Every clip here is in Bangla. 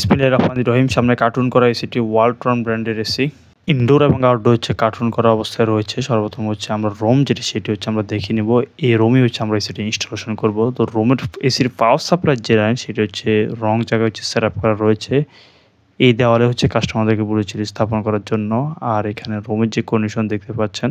বিসমিল্লাহির রহমানির রহিম। সামনে কার্টুন করা এসিটি ওয়ালটন ব্র্যান্ডের এসি। ইনডোর এবং আউটডোর হচ্ছে কার্টুন করা অবস্থায় রয়েছে। সর্বপ্রথম হচ্ছে আমরা রোম যেটি সেটি হচ্ছে আমরা দেখে নিব। এই রোমই হচ্ছে আমরা এসিটি ইনস্টলেশন করব। তো রোমের এসির পাওয়ার সাপ্লাই যে লাইন সেটি হচ্ছে রং জায়গায় হচ্ছে সেটআপ করা রয়েছে। এই দেওয়ালে হচ্ছে কাস্টমারদেরকে বলেছিল স্থাপন করার জন্য। আর এখানে রোমের যে কন্ডিশন দেখতে পাচ্ছেন,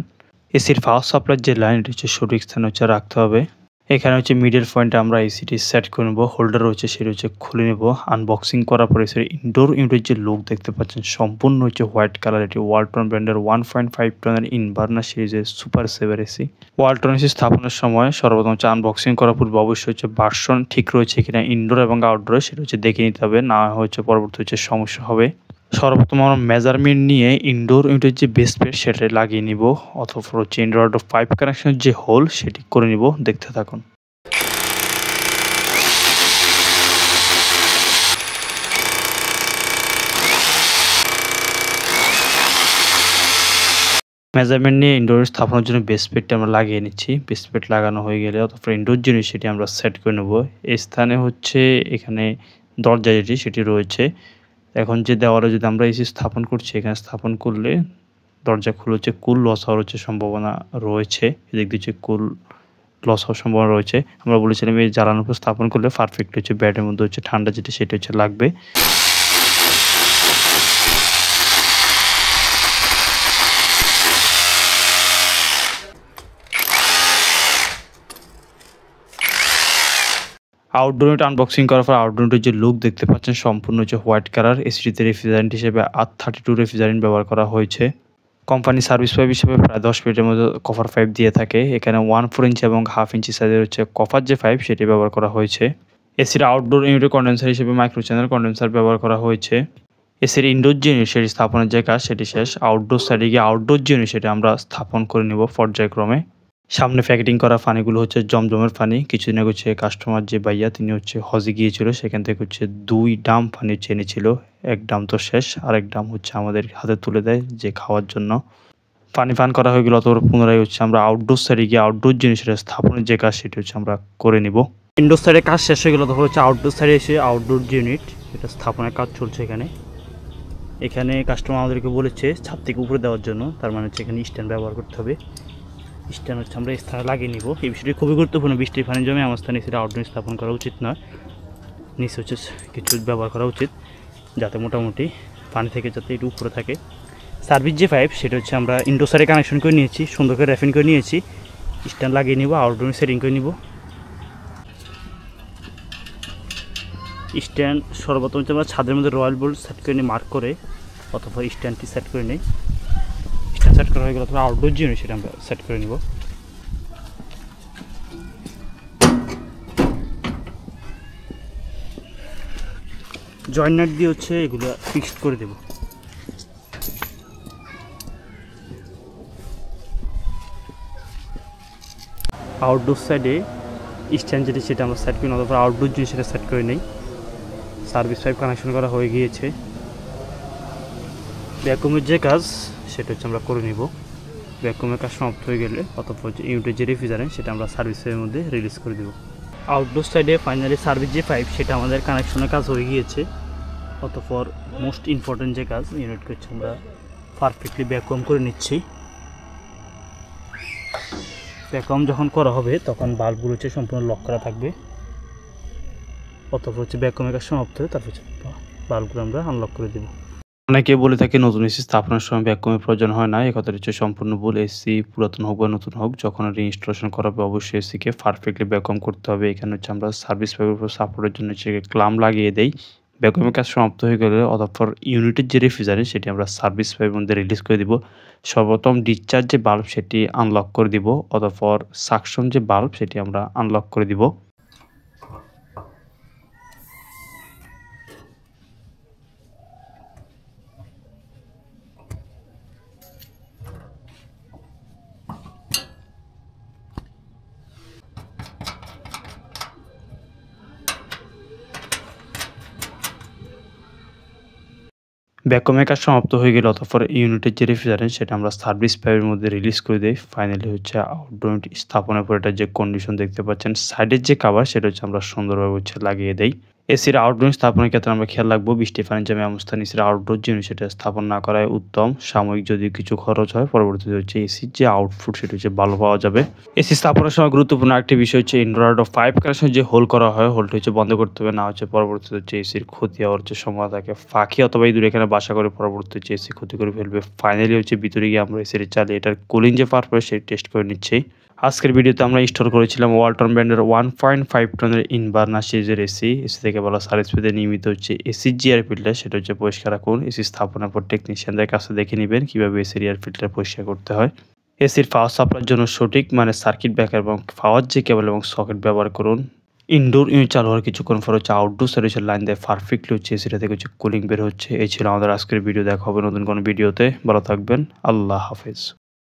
এসির পাওয়ার সাপ্লাই যে লাইন এটি হচ্ছে সঠিক স্থানে হচ্ছে রাখতে হবে। এখানে হচ্ছে মিডল পয়েন্টে আমরা এসিটি সেট করে নেব। হোল্ডার রয়েছে সেটি হচ্ছে খুলে নেব। আনবক্সিং করার পরে এসির ইনডোর ইউনিটের যে লুক দেখতে পাচ্ছেন সম্পূর্ণ হচ্ছে হোয়াইট কালার। এটি ওয়ালটন ব্র্যান্ডের 1.5 টনের ইনভার্নার সিরিজের super saver AC. Walton AC স্থাপনের সময় সর্বপ্রথম হচ্ছে আনবক্সিং করার পূর্বে অবশ্যই হচ্ছে ভার্সন ঠিক রয়েছে কিনা ইনডোর এবং আউটডোরে সেটা হচ্ছে দেখে নিতে হবে, না হচ্ছে পরবর্তী হচ্ছে সমস্যা হবে। সর্বপ্রথম আমরা মেজারমেন্ট নিয়ে ইনডোর ইউনিটের যে বেস প্লেট সেটা লাগিয়ে নিব, অথবা হচ্ছে ইনডোর আউটডোর পাইপ কানেকশনের যে হোল সেটি করে নিব। দেখতে থাকুন। মেজারমেন্ট নিয়ে ইনডোর স্থাপনের জন্য বেস প্লেটটা আমরা লাগিয়ে নিচ্ছি। বেস প্লেট লাগানো হয়ে গেলে অথবা ইনডোর জিনিস সেটি আমরা সেট করে নেব। এই স্থানে হচ্ছে এখানে দরজা যেটি সেটি রয়েছে। এখন যে দেওয়ালে যদি আমরা এসি স্থাপন করছি, এখানে স্থাপন করলে দরজা খুলে হচ্ছে কুল লস হওয়ার হচ্ছে সম্ভাবনা রয়েছে। এদিক দিয়ে হচ্ছে কুল লস হওয়ার সম্ভাবনা রয়েছে। আমরা বলেছিলাম এই জ্বালানোর উপর স্থাপন করলে পারফেক্ট হচ্ছে ব্যাডের মধ্যে হচ্ছে ঠান্ডা যেটা সেটা হচ্ছে লাগবে। আউটডোর ইউনিট আনবক্সিং করার পর আউটডোর ইউনিটের যে লুক দেখতে পাচ্ছেন সম্পূর্ণ হচ্ছে হোয়াইট কালার। এসিটিতে রেফ্রিজারেন্ট হিসেবে R32 রেফ্রিজারেন্ট ব্যবহার করা হয়েছে। কোম্পানি সার্ভিস পাইপ হিসেবে প্রায় 10 ফিটের মধ্যে কপার পাইপ দিয়ে থাকে। এখানে 1/4 ইঞ্চি এবং 1/2 ইঞ্চি সাইজের হচ্ছে কপার যে পাইপ সেটি ব্যবহার করা হয়েছে। এসির আউটডোর ইউনিটের কন্ডেন্সার হিসেবে মাইক্রো চ্যানেল কন্ডেন্সার ব্যবহার করা হয়েছে। এসির ইনডোর যে ইউনিট সেটি স্থাপনের যে কাজ সেটি শেষ। আউটডোর সাইডে গিয়ে আউটডোর যে ইউনিট সেটি আমরা স্থাপন করে নেব পর্যায়ক্রমে। সামনে প্যাকেটিং করা পানিগুলো হচ্ছে জমজমের পানি। কিছুদিন আগে হচ্ছে কাস্টমার যে ভাইয়া তিনি হচ্ছে হজে গিয়েছিল, সেখান থেকে হচ্ছে 2 ড্রাম পানি হচ্ছে এনেছিল। 1 ড্রাম তো শেষ, আরেক ড্রাম হচ্ছে আমাদের হাতে তুলে দেয় যে খাওয়ার জন্য। পানি পান করা হয়ে গেল, অতপর পুনরায় হচ্ছে আমরা আউটডোর সাইডে গিয়ে আউটডোর জিনিসের স্থাপনের যে কাজ সেটি হচ্ছে আমরা করে নিব। ইনডোর সাইডে কাজ শেষ হয়ে গেল, তখন হচ্ছে আউটডোর সাইডে এসে আউটডোর ইউনিট এটা স্থাপনের কাজ চলছে। এখানে কাস্টমার আমাদেরকে বলেছে ছাদ থেকে উপরে দেওয়ার জন্য, তার মানে হচ্ছে এখানে স্ট্যান্ড ব্যবহার করতে হবে। স্ট্যান্ড হচ্ছে আমরা স্থানে লাগিয়ে নিব। এই বিষয়টি খুবই গুরুত্বপূর্ণ। বৃষ্টির পানি জমে আমার স্থানে সেটা আউটডোর স্থাপন করা উচিত নয়। নিচে হচ্ছে কিছু ব্যবহার করা উচিত যাতে মোটামুটি পানি থেকে যাতে একটু উপরে থাকে। সার্ভিস যে পাইপ সেটা হচ্ছে আমরা ইনডোর সাইডে কানেকশন করে নিয়েছি, সুন্দর করে র্যাপিং করে নিয়েছি। স্ট্যান্ড লাগিয়ে নিব, আউটডোর সেটিং করে নিব। স্ট্যান্ড সর্বপ্রথম হচ্ছে আমরা ছাদের মধ্যে রয়্যাল বোল্ট সেট করে নিই মার্ক করে, অথবা স্ট্যান্ডটি সেট করে নিই। স্ট্যান্ড সেট করা হয়ে গেল, অথবা আউটডোর যে সেটা আমরা সেট করে নিব। জয়েন্ট নাট দিয়ে হচ্ছে এগুলো ফিক্সড করে দেব। আউটডোর সাইডে স্ট্যান্ড যেটি সেটা আমরা সেট করি, অথবা আউটডোর জিনিস সেটা সেট করে নেই। সার্ভিস পাইপ কানেকশন করা হয়ে গিয়েছে। ভ্যাকুমের যে কাজ সেটা হচ্ছে আমরা করে নিব। ভ্যাকুমের কাজ সমাপ্ত হয়ে গেলে অথবা ইউনিটের যে রেফ্রিজারেন্ট সেটা আমরা সার্ভিসের মধ্যে রিলিজ করে দেব। আউটডোর সাইডে ফাইনালি সার্ভিস যে পাইপ সেটা আমাদের কানেকশনের কাজ হয়ে গিয়েছে। অতঃপর মোস্ট ইম্পর্টেন্ট যে কাজ ইউনিটকে হচ্ছে আমরা পারফেক্টলি ভ্যাকুয়াম করে নিচ্ছি। ভ্যাকুয়াম যখন করা হবে তখন বাল্বগুলো হচ্ছে সম্পূর্ণ লক করা থাকবে। অতঃপর হচ্ছে ভ্যাকুয়ামের কাজ সমাপ্ত হয়ে তারপর হচ্ছে বাল্বগুলো আমরা আনলক করে দেব। অনেকে বলে থাকে নতুন এসি স্থাপনের সময় ভ্যাকুয়ামের প্রয়োজন হয় না। এই কথাটা হচ্ছে সম্পূর্ণ ভুল। এসি পুরাতন হোক বা নতুন হোক, যখন রিইনস্টলেশন করা হবে অবশ্যই এসিকে পারফেক্টলি ভ্যাকুয়াম করতে হবে। এখানে হচ্ছে আমরা সার্ভিস পাইপের উপর সাপোর্টের জন্য হচ্ছে ক্লাম লাগিয়ে দেই। ভ্যাকুয়ামের কাজ সমাপ্ত হয়ে গেলে অতঃপর ইউনিটের যে রেফ্রিজারেন্ট সেটি আমরা সার্ভিস পাইপের মধ্যে রিলিজ করে দিব। সর্বপ্রথম ডিসচার্জ যে বাল্ব সেটি আনলক করে দিব, অতঃপর সাকশন যে বাল্ব সেটি আমরা আনলক করে দিব। ভ্যাকুয়ামের কাজ সমাপ্ত হয়ে গেলে অতঃপর ইউনিটের যে রেফ্রিজারেন্ট সেটা আমরা সার্ভিস পাইপের মধ্যে রিলিজ করে দিই। ফাইনালি হচ্ছে আউটডোর ইউনিট স্থাপনের পর এটা যে কন্ডিশন দেখতে পাচ্ছেন, সাইডের যে কাভার সেটা হচ্ছে আমরা সুন্দরভাবে হচ্ছে লাগিয়ে দেই। এসির আউটডোর স্থাপনের ক্ষেত্রে আমরা খেয়াল রাখবো বৃষ্টি পানির জমে এমন স্থানে এসির আউটডোর জিনিস সেটা স্থাপন না করাই উত্তম। সাময়িক যদি কিছু খরচ হয় পরবর্তীতে হচ্ছে এসির যে আউটপুট সেটা হচ্ছে ভালো পাওয়া যাবে। এসি স্থাপনের সময় গুরুত্বপূর্ণ একটি বিষয় হচ্ছে ইনভার্টার ও পাইপ কানেকশন যে হোল করা হয় হোলটা হচ্ছে বন্ধ করতে হবে, না হচ্ছে পরবর্তীতে হচ্ছে এসির ক্ষতি হওয়ার যে সম্ভাবনা থাকে। ফাঁকি অথবা ইঁদুর এখানে বাসা করে পরবর্তীতে হচ্ছে এসি ক্ষতি করে ফেলবে। ফাইনালি হচ্ছে ভিতরে গিয়ে আমরা এসিটা চালিয়ে এটার কুলিং যে পারপাস সেই টেস্ট করে নিচ্ছি। আজকের ভিডিওতে আমরা ইনস্টল করেছিলাম ওয়ালটন ব্র্যান্ডের 1.5 টনের ইনভার্নার সিরিজের এসি। এসি থেকে বলা সার্ভিস পেতে নিয়মিত হচ্ছে এসির যে এয়ার ফিল্টার সেটা হচ্ছে পরিষ্কার রাখুন। এসি স্থাপনের পর টেকনিশিয়ানদের কাছে দেখে নেবেন কীভাবে এসির এয়ার ফিল্টার পরিষ্কার করতে হয়। এসির পাওয়ার সাপ্লাইয়ের জন্য সঠিক মানে সার্কিট ব্রেকার এবং পাওয়ার যে কেবল এবং সকেট ব্যবহার করুন। ইনডোর ইউনিট চালু হওয়ার কিছুক্ষণ পর হচ্ছে আউটডোর সার্ভিসের লাইন দিয়ে পারফেক্টলি হচ্ছে এসিটা থেকে হচ্ছে কুলিং বের হচ্ছে। এই ছিল আমাদের আজকের ভিডিও। দেখা হবে নতুন কোনো ভিডিওতে। ভালো থাকবেন। আল্লাহ হাফেজ।